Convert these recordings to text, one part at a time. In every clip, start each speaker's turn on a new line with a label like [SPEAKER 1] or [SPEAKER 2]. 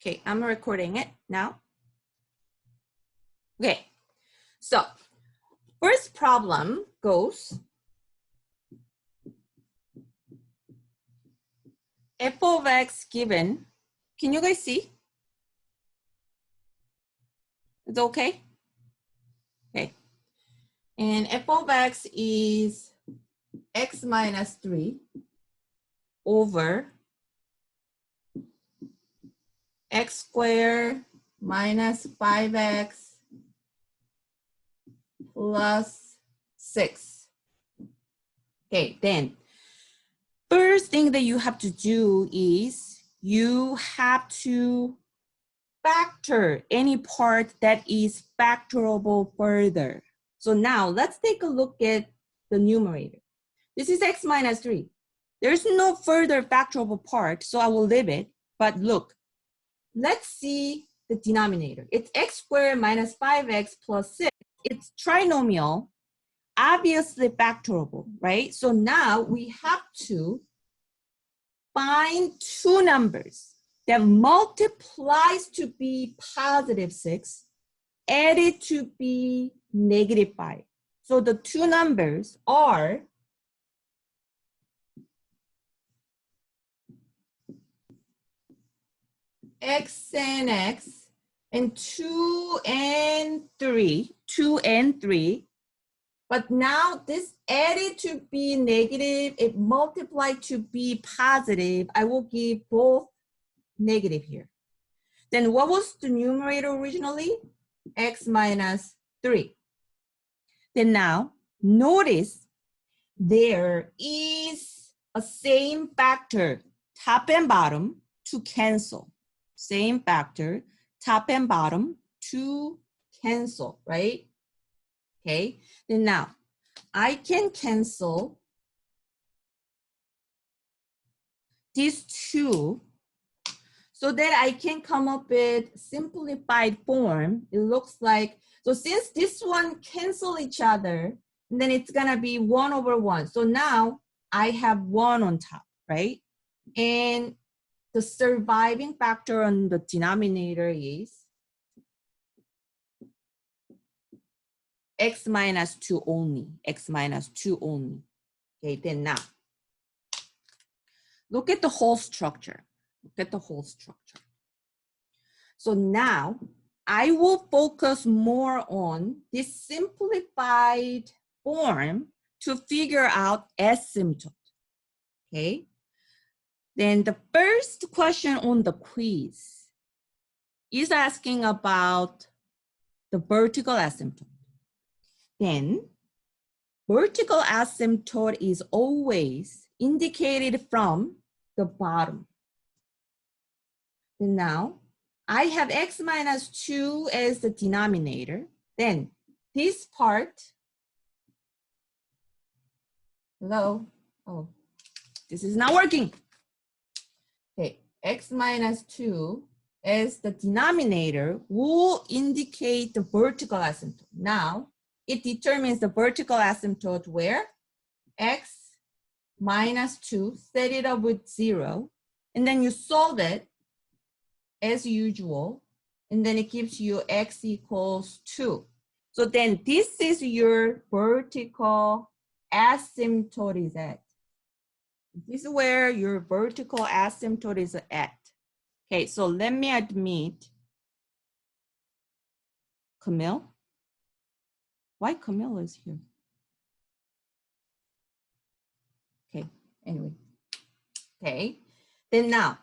[SPEAKER 1] Okay, I'm recording it now. Okay, so first problem goes f of x given. Can you guys see? It's okay? Okay. And f of x is x minus 3 over x squared minus 5x plus 6. Okay, then first thing that you have to do is you have to factor any part that is factorable further. So now let's take a look at the numerator. This is x minus 3. There's no further factorable part, so I will leave it. But look, let's see the denominator. It's x squared minus 5x plus 6. It's trinomial, obviously factorable, right? So now we have to find two numbers that multiplies to be positive 6, added to be negative 5. So the two numbers are x and 2 and 3, 2 and 3. But now this added to be negative, it multiplied to be positive. I will give both negative here. Then what was the numerator originally? X minus 3. Then now notice there is a same factor, top and bottom, to cancel. Same factor, top and bottom to cancel, right? Okay, then now I can cancel these two so that I can come up with simplified form. It looks like, so since this one cancel each other, then it's gonna be 1 over 1. So now I have 1 on top, right? And the surviving factor on the denominator is x minus 2 only, x minus 2 only. Okay, then now, look at the whole structure. Look at the whole structure. So now, I will focus more on this simplified form to figure out asymptote, okay? Then the first question on the quiz is asking about the vertical asymptote. Then vertical asymptote is always indicated from the bottom. And now I have x minus 2 as the denominator. Then this part, hello, oh, this is not working. Okay, x minus 2 as the denominator will indicate the vertical asymptote. Now, it determines the vertical asymptote where x minus 2, set it up with 0, and then you solve it as usual, and then it gives you x equals 2. So then this is your vertical asymptote is at. This is where your vertical asymptote is at. Okay, so let me admit Camille. Why Camille is here? Okay, anyway. Okay, then now,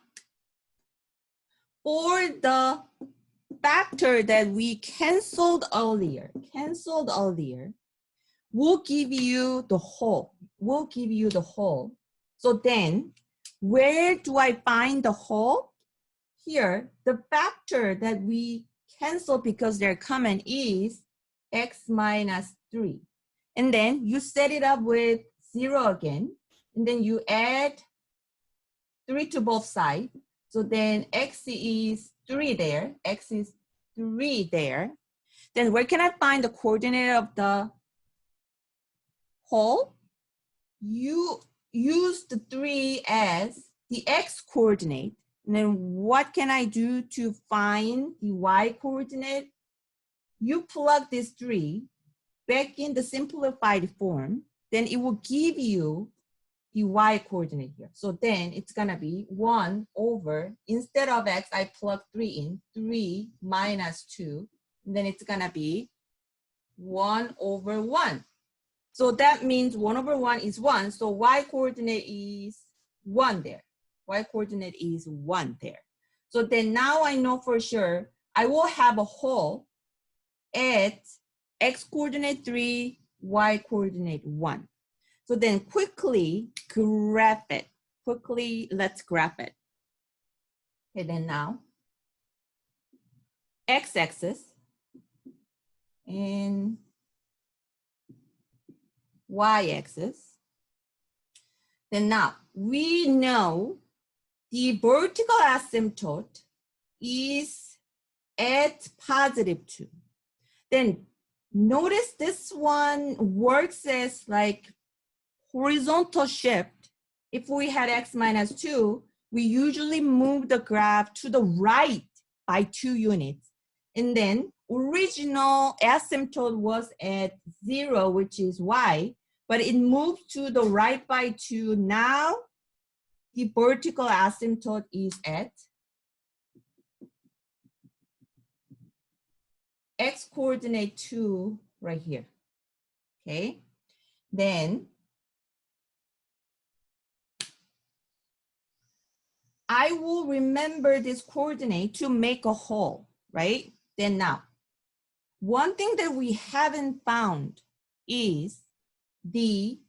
[SPEAKER 1] for the factor that we canceled earlier, we'll give you the whole. So then, where do I find the whole? Here, the factor that we cancel because they're common is x minus 3. And then you set it up with 0 again, and then you add 3 to both sides. So then x is 3 there, x is 3 there. Then where can I find the coordinate of the whole? You use the 3 as the x coordinate. And then what can I do to find the y coordinate? You plug this 3 back in the simplified form, then it will give you the y coordinate here. So then it's gonna be 1 over, instead of x, I plug 3 in, 3 minus 2, and then it's gonna be 1 over 1. So that means 1 over 1 is 1, so y coordinate is 1 there. Y coordinate is 1 there. So then now I know for sure I will have a hole at x coordinate 3, y coordinate 1. So then quickly graph it. Quickly, let's graph it. Okay, then now, x-axis and y-axis. Then now, we know the vertical asymptote is at +2. Then notice this one works as like horizontal shift. If we had x minus 2, we usually move the graph to the right by 2 units. And then original asymptote was at 0, which is y, but it moved to the right by 2. Now the vertical asymptote is at x coordinate 2 right here. Okay, then I will remember this coordinate to make a hole, right? Then now, one thing that we haven't found is the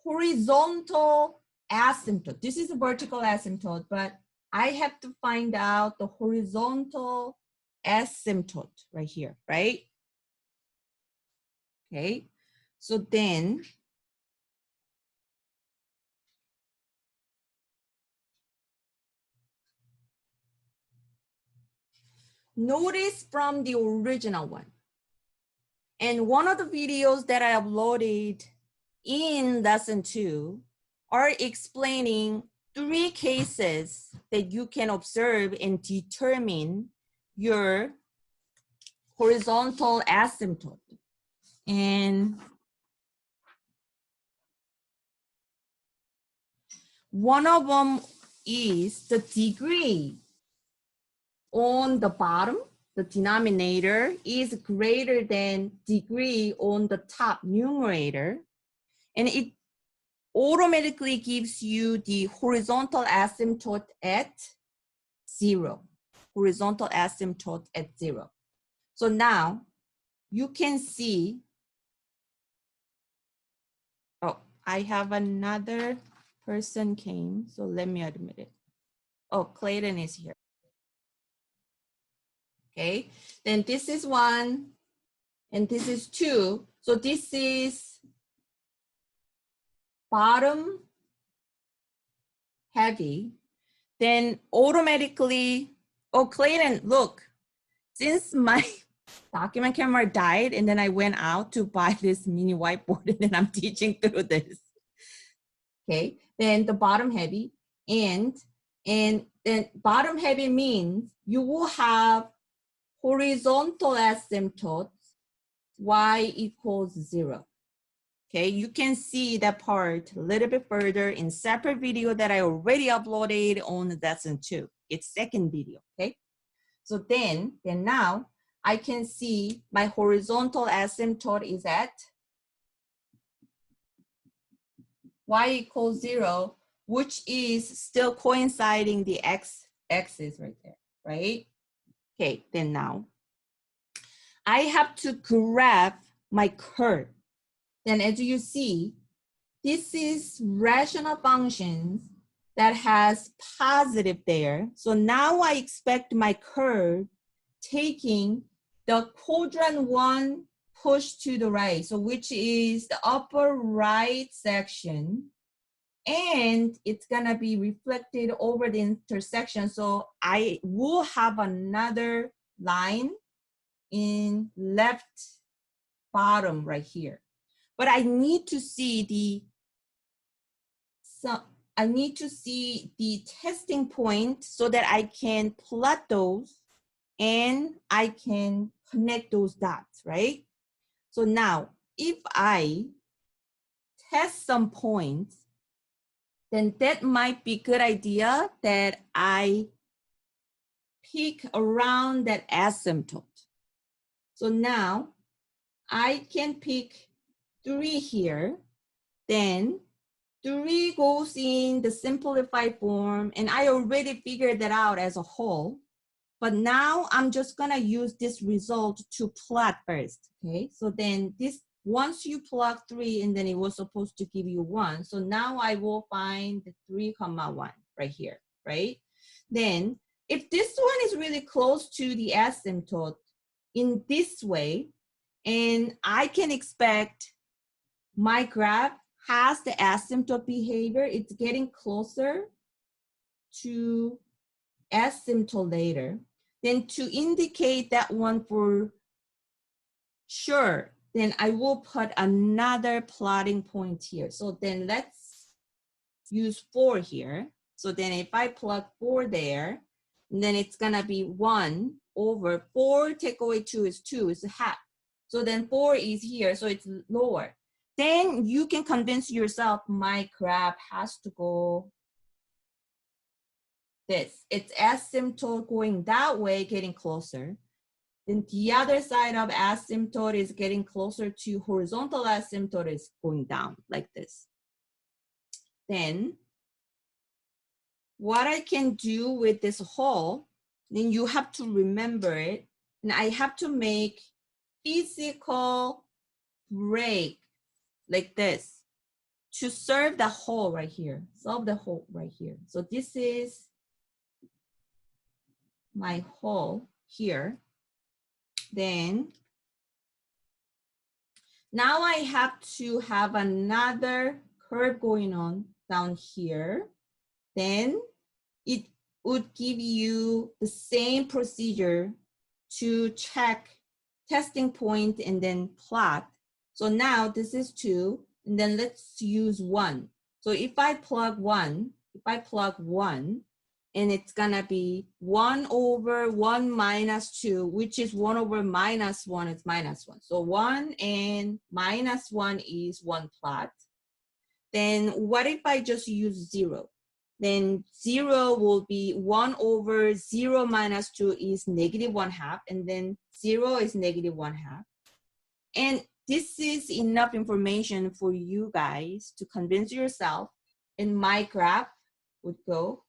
[SPEAKER 1] horizontal asymptote. This is a vertical asymptote, but I have to find out the horizontal asymptote right here, right? Okay, so then notice from the original one. And one of the videos that I uploaded in lesson 2 are explaining 3 cases that you can observe and determine your horizontal asymptote. And one of them is the degree on the bottom, the denominator, is greater than degree on the top numerator. And it automatically gives you the horizontal asymptote at 0. Horizontal asymptote at 0. So now you can see, oh, I have another person came, so let me admit it. Oh, Clayton is here. Okay, then this is 1 and this is 2. So this is bottom heavy. Then automatically, oh, Clayton, look, since my document camera died and then I went out to buy this mini whiteboard and then I'm teaching through this. Okay, then the bottom heavy and then bottom heavy means you will have horizontal asymptotes y equals 0. Okay, you can see that part a little bit further in separate video that I already uploaded on lesson 2. It's second video, okay? So then now I can see my horizontal asymptote is at y equals 0, which is still coinciding the x-axis right there, right? Okay, then now I have to graph my curve. Then as you see, this is rational functions that has positive there. So now I expect my curve taking the quadrant 1 push to the right, so which is the upper right section, and it's gonna be reflected over the intersection. So I will have another line in left bottom right here. But I need to see the I need to see the testing point so that I can plot those and I can connect those dots, right? So now, if I test some points, then that might be a good idea that I pick around that asymptote. So now I can pick 3 here, then 3 goes in the simplified form, and I already figured that out as a whole. But now I'm just gonna use this result to plot first, okay? So then this, once you plot 3 and then it was supposed to give you 1. So now I will find the 3, 1 right here, right? Then if this one is really close to the asymptote in this way, and I can expect my graph has the asymptote behavior, it's getting closer to asymptote later, then to indicate that one for sure, then I will put another plotting point here. So then let's use 4 here. So then if I plot 4 there, then it's gonna be 1 over 4 take away 2 is 2, is half. So then 4 is here, so it's lower. Then you can convince yourself my graph has to go this. It's asymptote going that way, getting closer. Then the other side of asymptote is getting closer to horizontal asymptote is going down like this. Then what I can do with this whole, then you have to remember it. And I have to make physical break like this to serve the hole right here, solve the hole right here. So this is my hole here. Then now I have to have another curve going on down here. Then it would give you the same procedure to check testing point and then plot. So now this is 2, and then let's use 1. So if I plug 1, and it's gonna be 1 over 1 minus 2, which is 1 over minus 1, it's minus 1. So 1 and minus 1 is 1 plot. Then what if I just use 0? Then 0 will be 1 over 0 minus 2 is -1/2, and then 0 is -1/2. And this is enough information for you guys to convince yourself, and my graph would go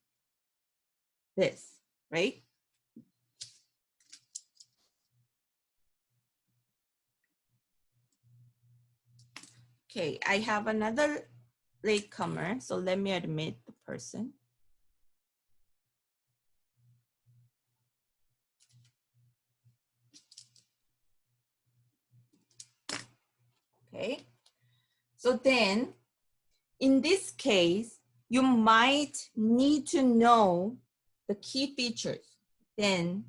[SPEAKER 1] this, right? Okay, I have another latecomer, so let me admit the person. Okay, so then in this case, you might need to know the key features. Then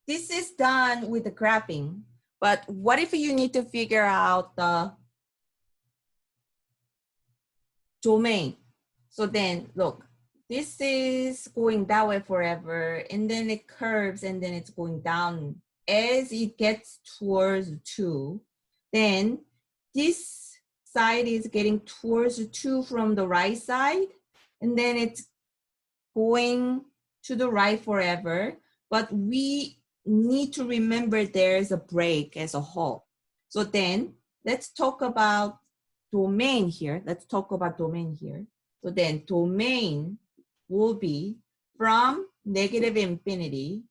[SPEAKER 1] this is done with the graphing, but what if you need to figure out the domain? So then look, this is going that way forever, and then it curves, and then it's going down as it gets towards 2. Then this side is getting towards 2 from the right side, and then it's going to the right forever. But we need to remember there's a break as a whole. So then let's talk about domain here. So then domain will be from -infinity,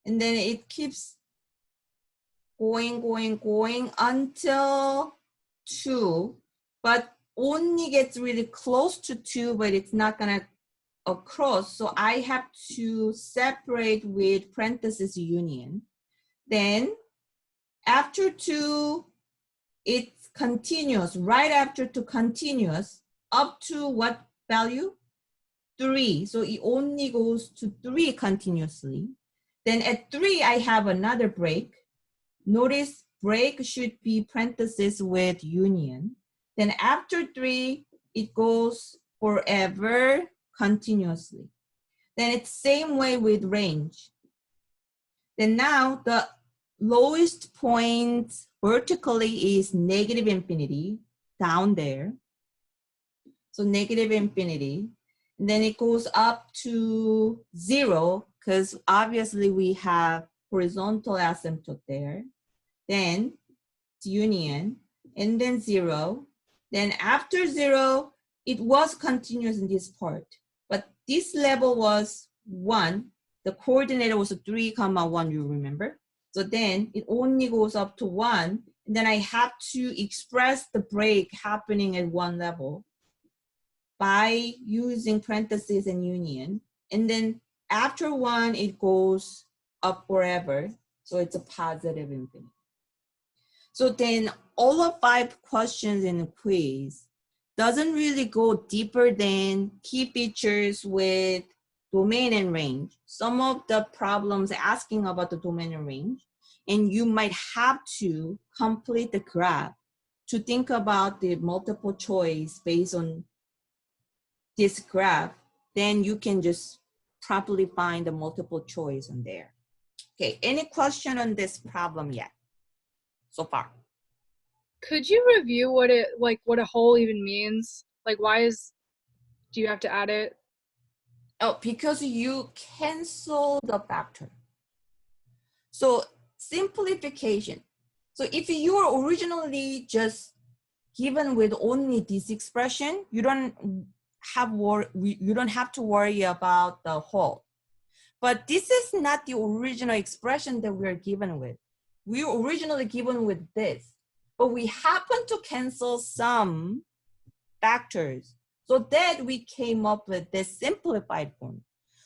[SPEAKER 1] and then it keeps going until 2, but only gets really close to 2, but it's not gonna across. So I have to separate with parenthesis union. Then after 2, it's continuous, right after 2 continuous, up to what value? 3. So it only goes to 3 continuously. Then at 3, I have another break. Notice break should be parenthesis with union. Then after 3, it goes forever continuously. Then it's same way with range. Then now the lowest point vertically is negative infinity down there. So negative infinity. And then it goes up to 0 because obviously we have horizontal asymptote there. Then it's union and then 0. Then after 0, it was continuous in this part. But this level was 1. The coordinator was 3, 1, you remember? So then it only goes up to 1. And then I have to express the break happening at 1 level by using parentheses and union. And then after 1, it goes up forever. So it's a positive infinity. So then all of 5 questions in the quiz doesn't really go deeper than key features with domain and range. Some of the problems asking about the domain and range, and you might have to complete the graph to think about the multiple choice based on this graph, then you can just properly find the multiple choice on there. Okay, any question on this problem yet so far?
[SPEAKER 2] Could you review what a whole even means? Like, do you have to add it?
[SPEAKER 1] Oh, because you cancel the factor. So simplification. So if you were originally just given with only this expression, you don't have to worry about the whole. But this is not the original expression that we're given with. We were originally given with this, but we happen to cancel some factors so that we came up with this simplified form.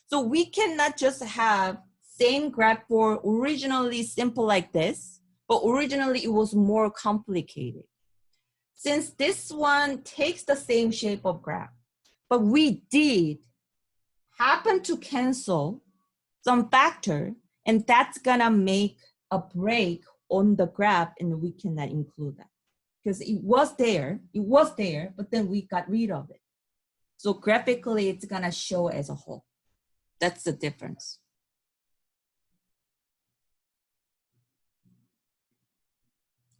[SPEAKER 1] So we cannot just have same graph for originally simple like this, but originally it was more complicated. Since this one takes the same shape of graph, but we did happen to cancel some factor, and that's gonna make a break on the graph, and we cannot include that because it was there, but then we got rid of it. So graphically, it's gonna show as a whole. That's the difference.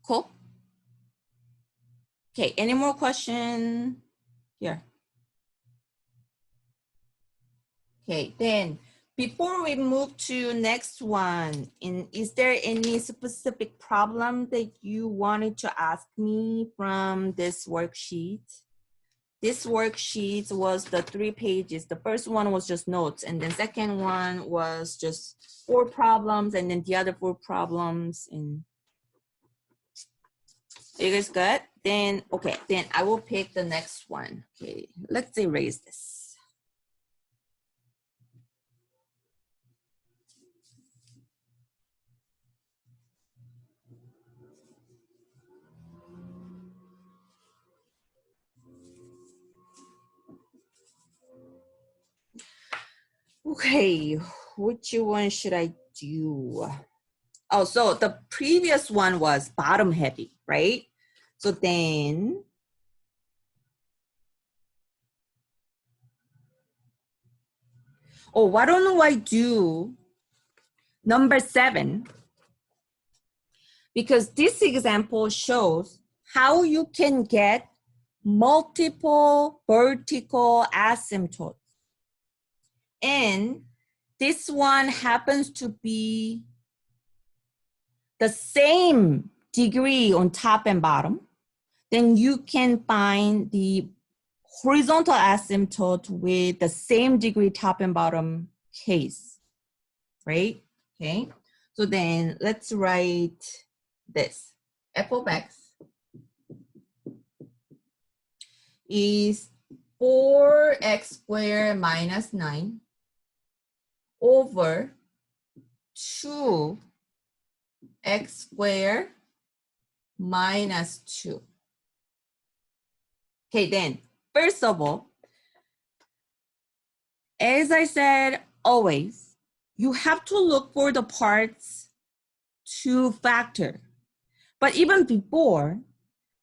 [SPEAKER 1] Cool. Okay, any more question here? Okay, then before we move to next one, is there any specific problem that you wanted to ask me from this worksheet? This worksheet was the 3 pages. The first one was just notes, and then second one was just 4 problems, and then the other 4 problems. And you guys good? Then, okay, then I will pick the next one. Okay, let's erase this. Okay, which one should I do? Oh, so the previous one was bottom heavy, right? So then, why don't I do number 7? Because this example shows how you can get multiple vertical asymptotes. And this one happens to be the same degree on top and bottom. Then you can find the horizontal asymptote with the same degree top and bottom case, right? Okay, so then let's write this. F of x is 4x squared minus 9 over 2x squared minus 2. Okay, then, first of all, as I said, always, you have to look for the parts to factor. But even before,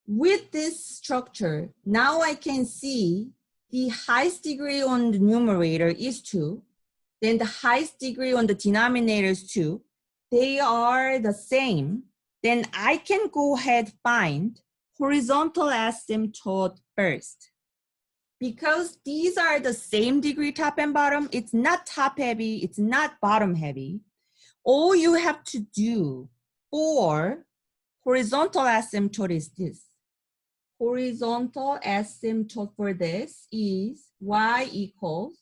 [SPEAKER 1] with this structure, now I can see the highest degree on the numerator is 2, then the highest degree on the denominator is 2, they are the same, then I can go ahead find horizontal asymptote first. Because these are the same degree top and bottom, it's not top heavy, it's not bottom heavy. All you have to do for horizontal asymptote is this. Horizontal asymptote for this is y equals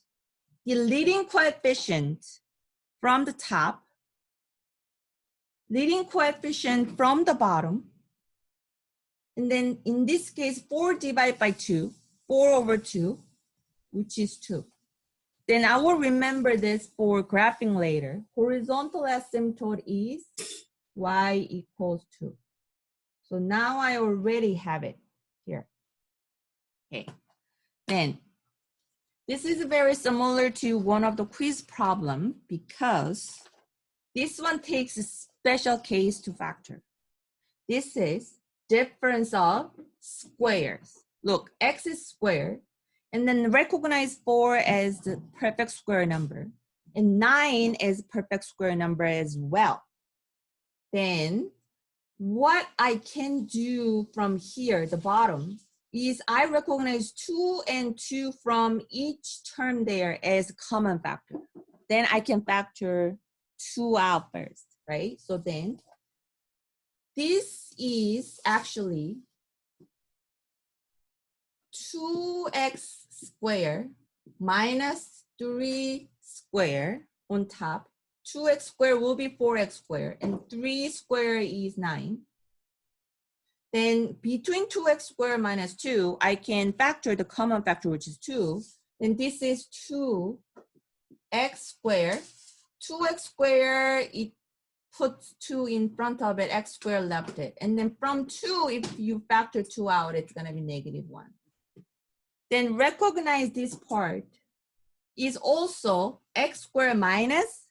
[SPEAKER 1] the leading coefficient from the top, leading coefficient from the bottom, and then in this case, 4 divided by 2, 4 over 2, which is 2. Then I will remember this for graphing later. Horizontal asymptote is y equals 2. So now I already have it here. Okay, then this is very similar to one of the quiz problem because this one takes a special case to factor. This is difference of squares. Look, x is squared, and then recognize 4 as the perfect square number, and 9 as perfect square number as well. Then what I can do from here, the bottom, is I recognize 2 and 2 from each term there as common factor. Then I can factor 2 out first, right? So then this is actually 2x squared minus 3 squared on top. 2x squared will be 4x squared, and 3 squared is 9. Then between 2x squared minus 2, I can factor the common factor, which is 2. Then this is 2x squared. 2x squared, it puts 2 in front of it, x squared left it. And then from 2, if you factor 2 out, it's going to be negative 1. Then recognize this part is also x squared minus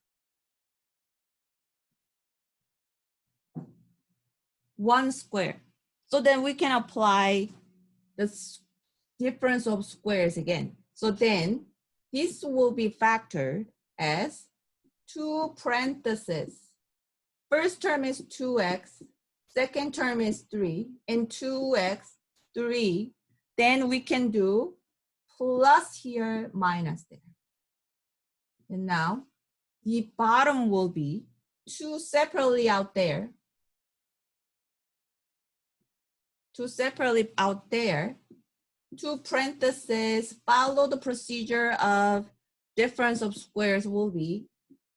[SPEAKER 1] 1 squared. So then we can apply the difference of squares again. So then this will be factored as 2 parentheses. First term is 2x, second term is 3, and 2x, 3. Then we can do plus here, minus there. And now the bottom will be 2 separately out there. 2 separately out there. 2 parentheses, follow the procedure of difference of squares will be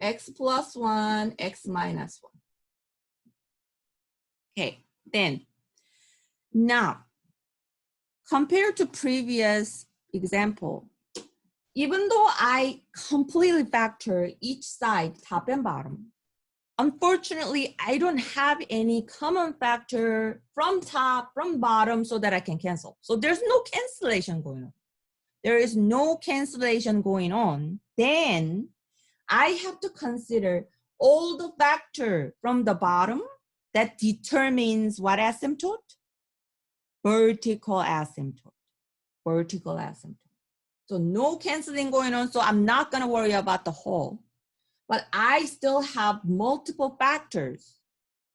[SPEAKER 1] x plus 1, x minus 1. Okay, then now compared to previous example, even though I completely factor each side, top and bottom, unfortunately, I don't have any common factor from top, from bottom so that I can cancel. So there's no cancellation going on. There is no cancellation going on. Then I have to consider all the factor from the bottom that determines what asymptote? Vertical asymptote. Vertical asymptote. So no canceling going on, so I'm not gonna worry about the whole. But I still have multiple factors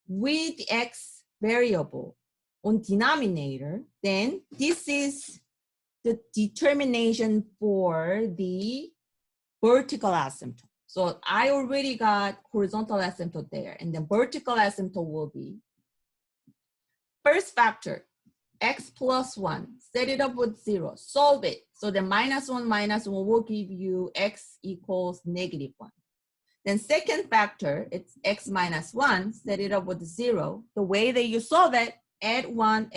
[SPEAKER 1] with x variable on denominator, then this is the determination for the vertical asymptote. So I already got horizontal asymptote there, and the vertical asymptote will be first factor, x plus 1, set it up with 0, solve it. So the minus 1 will give you x equals negative 1. Then second factor, it's x minus 1, set it up with 0. The way that you solve it, add 1,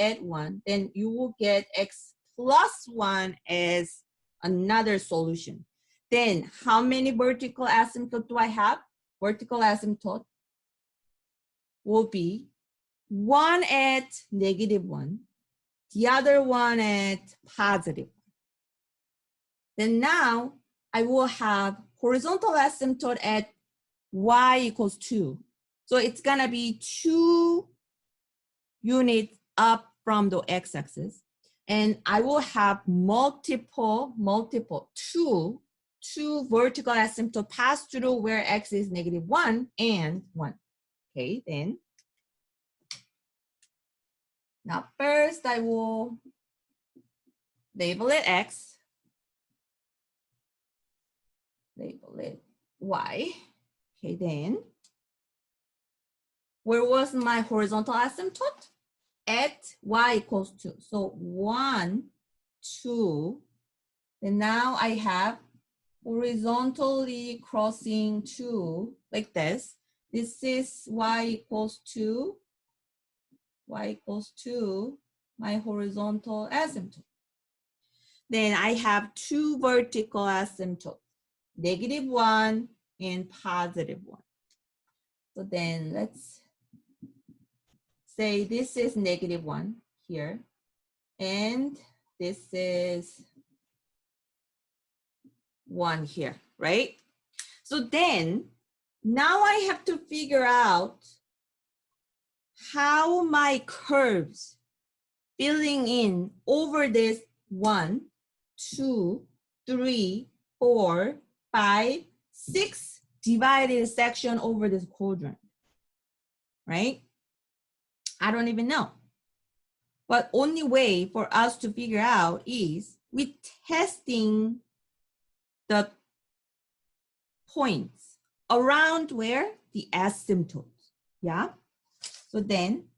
[SPEAKER 1] then you will get x plus 1 as another solution. Then how many vertical asymptote do I have? Vertical asymptote will be 1 at negative 1, the other one at positive 1. Then now I will have horizontal asymptote at y equals 2. So it's gonna be 2 units up from the x-axis. And I will have two vertical asymptote pass through where x is -1 and 1. Okay, then. Now first I will label it x, label it y. Okay, then. Where was my horizontal asymptote? At y equals 2. So 1, 2. And now I have horizontally crossing 2 like this. This is y equals 2. Y equals 2, my horizontal asymptote. Then I have two vertical asymptotes, -1 and +1. So then let's say this is -1 here, and this is 1 here, right? So then now I have to figure out how my curves filling in over this 1, 2, 3, 4, 5, 6 divided section over this quadrant, right? I don't even know. But only way for us to figure out is with testing the points around where the asymptotes, yeah? So then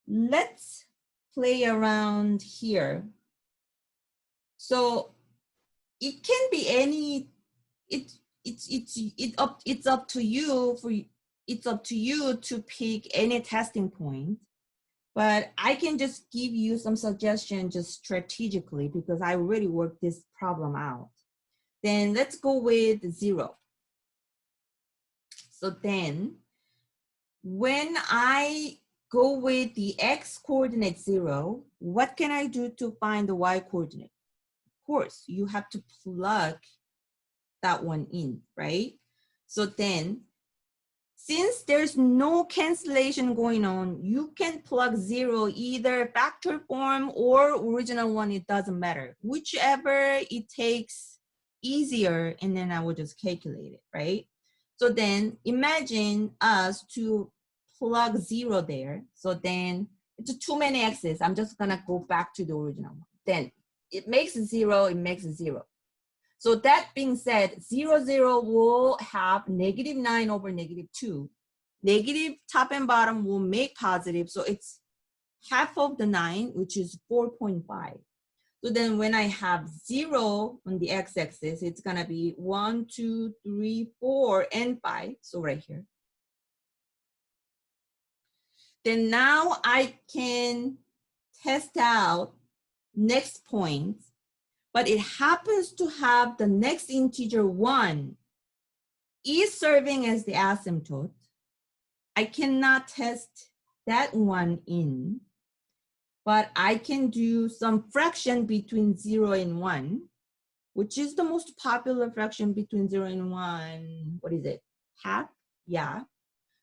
[SPEAKER 1] let's play around here. So it can be any, it's up to you to pick any testing point, but I can just give you some suggestions just strategically because I already worked this problem out. Then let's go with 0. So then when I go with the x coordinate 0, what can I do to find the y coordinate? Of course, you have to plug that one in, right? So then, since there's no cancellation going on, you can plug 0 either factor form or original one, it doesn't matter. Whichever it takes easier, and then I will just calculate it, right? So then imagine us to plug 0 there. So then it's too many x's. I'm just gonna go back to the original one. Then it makes 0, it makes 0. So that being said, 0, 0 will have -9 over -2. Negative top and bottom will make positive. So it's half of the 9, which is 4.5. So then when I have 0 on the x-axis, it's going to be 1, 2, 3, 4, and 5. So right here. Then now I can test out next point, but it happens to have the next integer 1 is serving as the asymptote. I cannot test that one in, but I can do some fraction between 0 and 1, which is the most popular fraction between 0 and 1. What is it? Half? Yeah.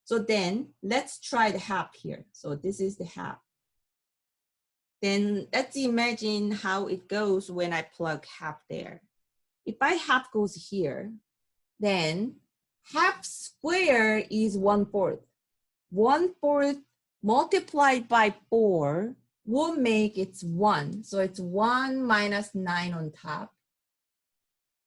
[SPEAKER 1] So then let's try the half here. So this is the half. Then let's imagine how it goes when I plug half there. If my half goes here, then half square is 1/4. 1/4 multiplied by 4 will make it 1. So it's 1 minus 9 on top.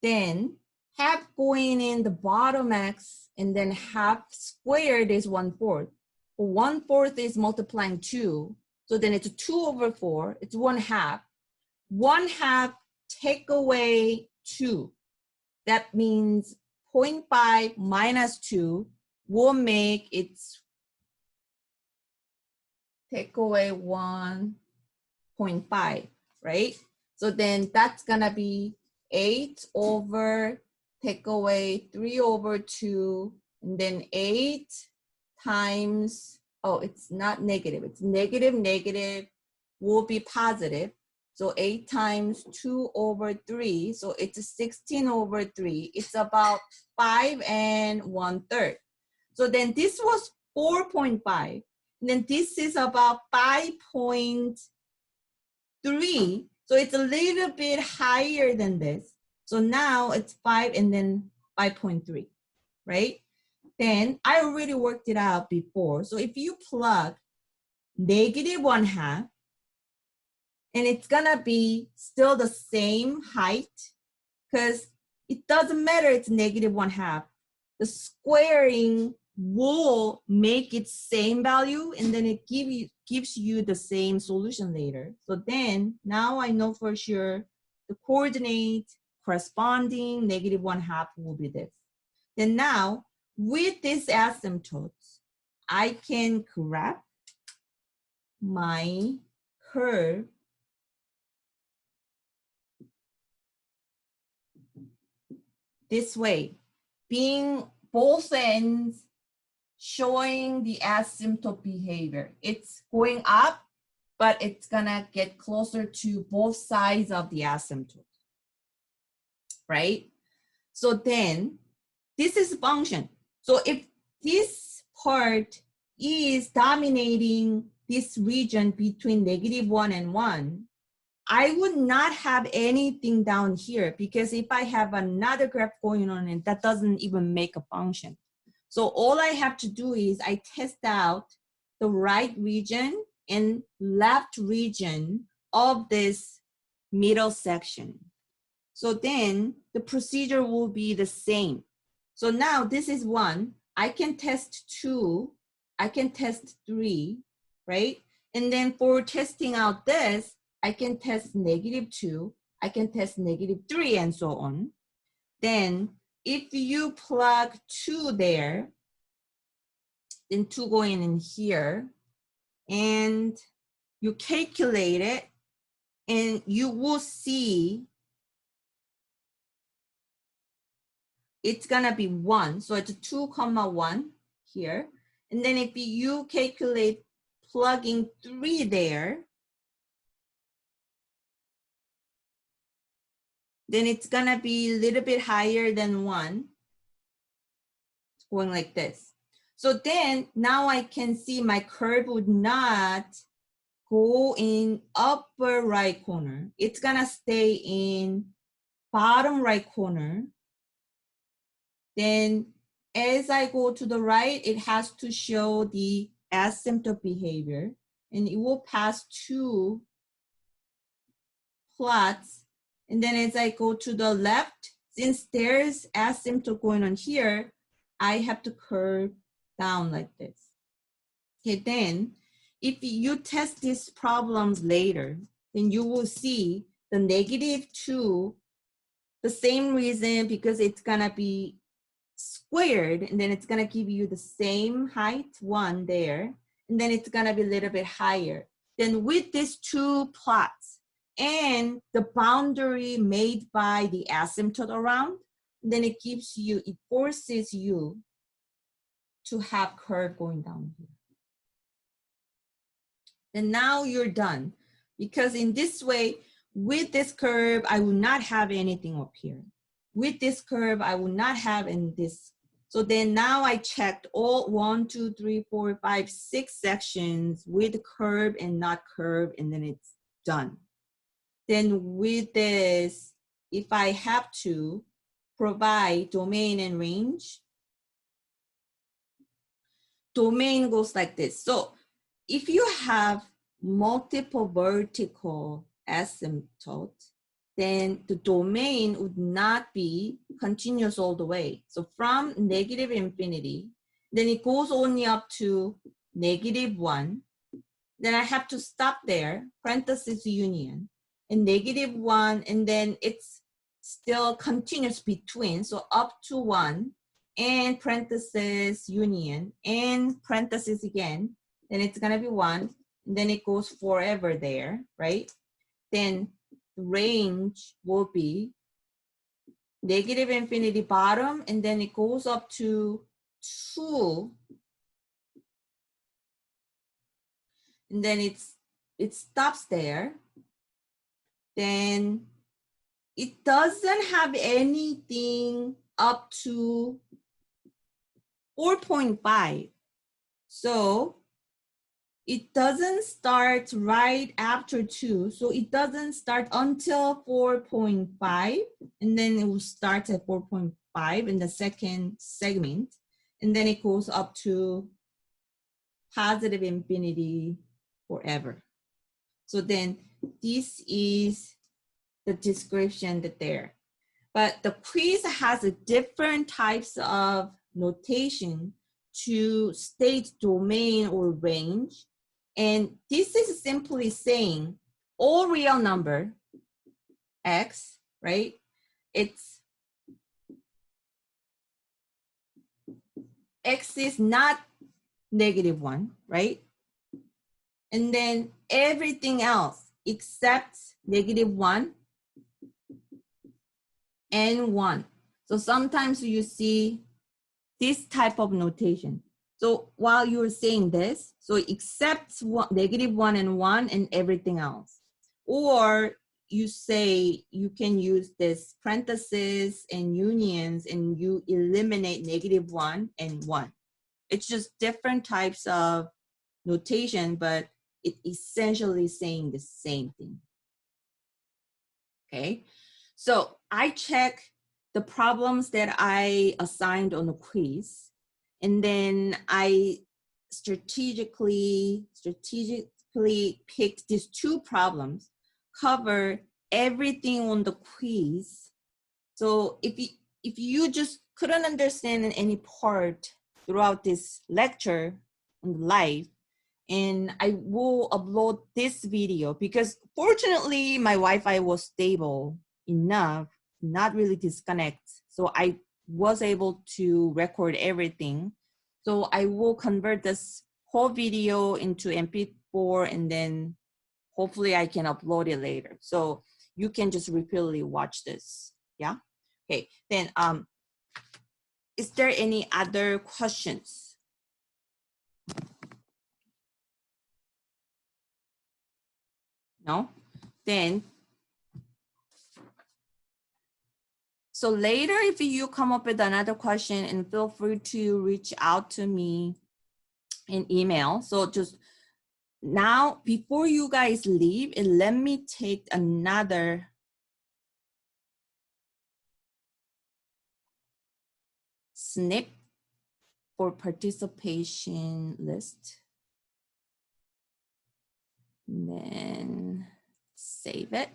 [SPEAKER 1] Then half going in the bottom x, and then half squared is 1/4. 1/4 is multiplying 2. So then it's 2 over 4. It's 1/2. 1/2 take away 2. That means 0.5 minus 2 will make it take away 1.5, right? So then that's gonna be 8 over, take away 3 over 2, and then 8 times, oh, it's not negative, it's negative will be positive. So 8 times 2 over 3, so it's 16 over 3. It's about 5 and 1/3. So then this was 4.5. And then this is about 5.3 3. So it's a little bit higher than this. So now it's 5 and then 5.3, right? Then I already worked it out before. So if you plug -1/2, and it's gonna be still the same height, because it doesn't matter it's -1/2. The squaring will make it same value, and then it gives you the same solution later. So then now I know for sure the coordinate corresponding -1/2 will be this. Then now with this asymptotes, I can graph my curve this way, being both ends showing the asymptote behavior. It's going up, but it's gonna get closer to both sides of the asymptote, right? So then this is a function. So if this part is dominating this region between -1 and 1, I would not have anything down here, because if I have another graph going on, and that doesn't even make a function. So all I have to do is I test out the right region and left region of this middle section. So then the procedure will be the same. So now this is 1. I can test 2. I can test 3, right? And then for testing out this, I can test -2. I can test -3, and so on. Then if you plug 2 there, then 2 going in here, and you calculate it, and you will see it's gonna be 1. So it's 2,1 here. And then if you calculate plugging 3 there, then it's gonna be a little bit higher than 1. It's going like this. So then now I can see my curve would not go in upper right corner. It's gonna stay in bottom right corner. Then as I go to the right, it has to show the asymptote behavior, and it will pass 2 plots. And then as I go to the left, since there's asymptote going on here, I have to curve down like this. Okay, then if you test these problems later, then you will see the -2, the same reason, because it's gonna be squared, and then it's gonna give you the same height, 1 there, and then it's gonna be a little bit higher. Then with these 2 plots and the boundary made by the asymptote around, then it gives you, it forces you to have curve going down here. And now you're done, because in this way, with this curve, I will not have anything up here. With this curve, I will not have in this. So then now I checked all 1, 2, 3, 4, 5, 6 sections with curve and not curve, and then it's done. Then with this, if I have to provide domain and range, domain goes like this. So if you have multiple vertical asymptotes, then the domain would not be continuous all the way. So from -infinity, then it goes only up to -1. Then I have to stop there, parenthesis union, and -1, and then it's still continuous between, so up to 1, and parenthesis union, and parenthesis again, then it's gonna be 1, and then it goes forever there, right? Then the range will be -infinity bottom, and then it goes up to 2, and then it stops there. Then it doesn't have anything up to 4.5. So it doesn't start right after 2. So it doesn't start until 4.5. And then it will start at 4.5 in the second segment. And then it goes up to positive infinity forever. So then this is the description that there. But the quiz has a different types of notation to state domain or range. And this is simply saying all real number, x, right? It's x is not -1, right? And then everything else except -1 and 1. So sometimes you see this type of notation. So while you're saying this, so except -1 and 1 and everything else. Or you say you can use this parentheses and unions and you eliminate -1 and 1. It's just different types of notation, but it's essentially saying the same thing. Okay, so I check the problems that I assigned on the quiz, and then I strategically picked these 2 problems, cover everything on the quiz. So if you just couldn't understand any part throughout this lecture on the live, and I will upload this video because fortunately my Wi-Fi was stable enough, not really disconnect. So I was able to record everything. So I will convert this whole video into MP4 and then hopefully I can upload it later. So you can just repeatedly watch this. Yeah. Okay. Then is there any other questions? No? Then, so later if you come up with another question, and feel free to reach out to me in email. So just now, before you guys leave, and let me take another snip for participation list. And then save it.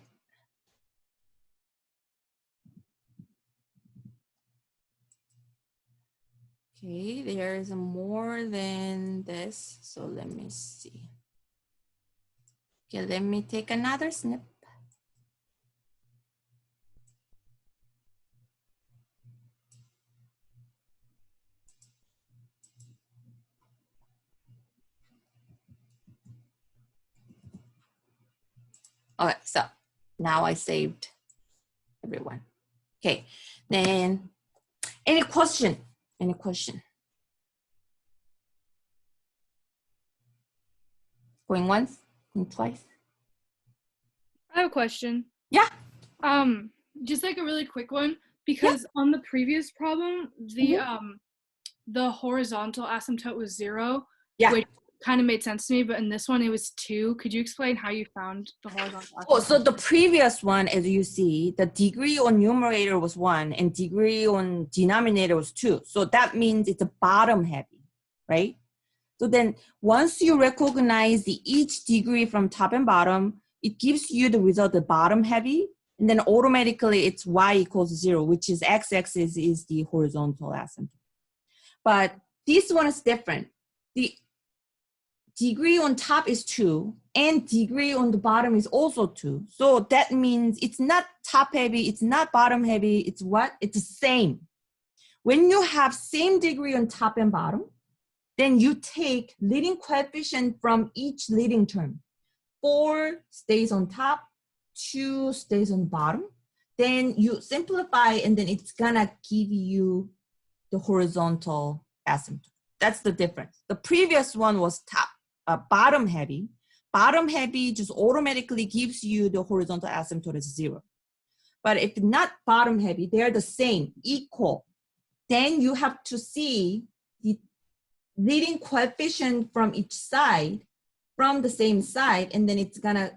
[SPEAKER 1] Okay, there's more than this, so let me see. Okay, let me take another snip. All right, so now I saved everyone. Okay, then any question? Any question? Going once, going twice?
[SPEAKER 2] I have a question.
[SPEAKER 1] Yeah.
[SPEAKER 2] Just like a really quick one, because on the previous problem, the horizontal asymptote was 0, which kind of made sense to me, but in this one it was 2. Could you explain how you found the horizontal asymptote?
[SPEAKER 1] Oh, so the previous one, as you see, the degree on numerator was 1 and degree on denominator was 2. So that means it's a bottom heavy, right? So then once you recognize each degree from top and bottom, it gives you the result, the bottom heavy, and then automatically it's y equals 0, which is x-axis is the horizontal asymptote. But this one is different. The degree on top is 2 and degree on the bottom is also 2. So that means it's not top heavy, it's not bottom heavy, it's what? It's the same. When you have same degree on top and bottom, then you take leading coefficient from each leading term. 4 stays on top, 2 stays on bottom. Then you simplify and then it's gonna give you the horizontal asymptote. That's the difference. The previous one was top, bottom heavy. Bottom heavy just automatically gives you the horizontal asymptote as 0. But if not bottom heavy, they're the same, equal. Then you have to see the leading coefficient from each side from the same side, and then it's gonna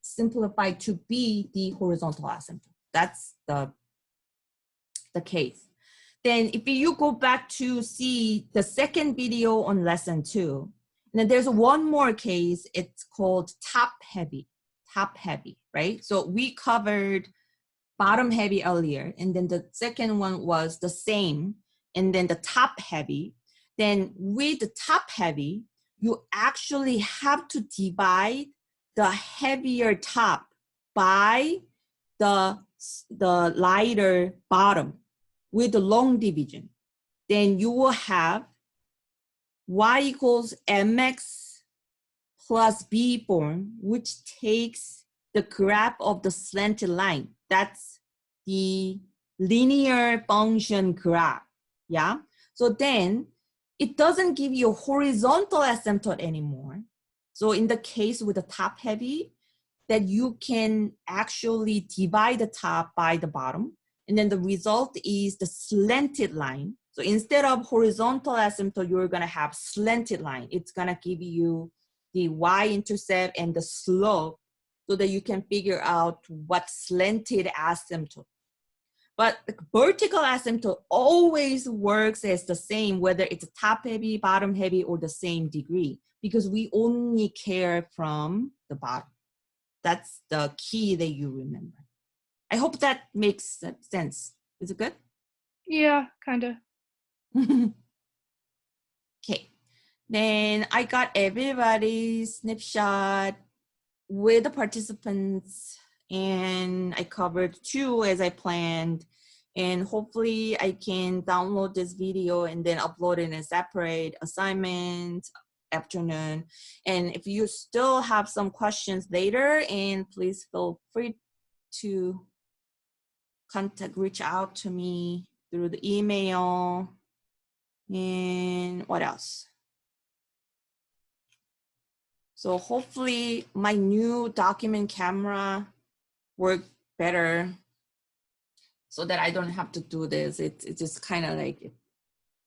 [SPEAKER 1] simplify to be the horizontal asymptote. That's the case. Then if you go back to see the second video on lesson 2, and then there's one more case, it's called top heavy, right? So we covered bottom heavy earlier, and then the second one was the same, and then the top heavy. Then with the top heavy, you actually have to divide the heavier top by the lighter bottom with the long division. Then you will have y equals mx plus b form, which takes the graph of the slanted line. That's the linear function graph, yeah? So then it doesn't give you a horizontal asymptote anymore. So in the case with the top heavy, that you can actually divide the top by the bottom, and then the result is the slanted line. So instead of horizontal asymptote, you're gonna have slanted line. It's gonna give you the y-intercept and the slope so that you can figure out what slanted asymptote. But the vertical asymptote always works as the same, whether it's top heavy, bottom heavy, or the same degree, because we only care from the bottom. That's the key that you remember. I hope that makes sense. Is it good?
[SPEAKER 2] Yeah, kind of.
[SPEAKER 1] Okay. Then I got everybody's snapshot with the participants, and I covered 2 as I planned. And hopefully I can download this video and then upload it in a separate assignment afternoon. And if you still have some questions later, and please feel free to reach out to me through the email. And what else? So hopefully my new document camera worked better so that I don't have to do this. It's just kind of like,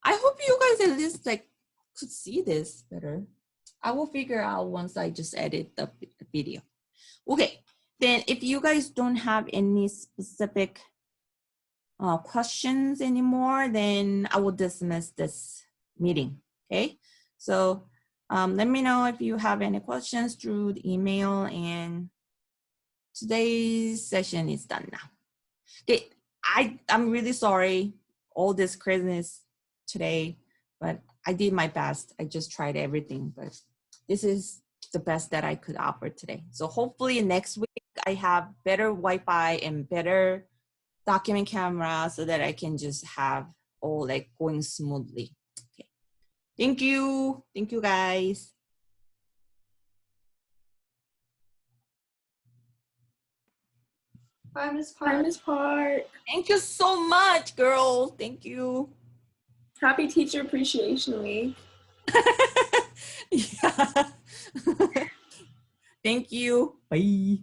[SPEAKER 1] I hope you guys at least like could see this better. I will figure out once I just edit the video. Okay, then if you guys don't have any specific questions anymore, then I will dismiss this meeting, okay? So let me know if you have any questions through the email, and today's session is done now. Okay, I'm really sorry, all this craziness today, but I did my best. I just tried everything, but this is the best that I could offer today. So hopefully next week I have better Wi-Fi and better document camera so that I can just have all like going smoothly. Okay. Thank you. Thank you guys.
[SPEAKER 3] Bye, Miss Park.
[SPEAKER 1] Thank you so much, girl. Thank you.
[SPEAKER 3] Happy Teacher Appreciation Week.
[SPEAKER 1] Yeah. Thank you. Bye.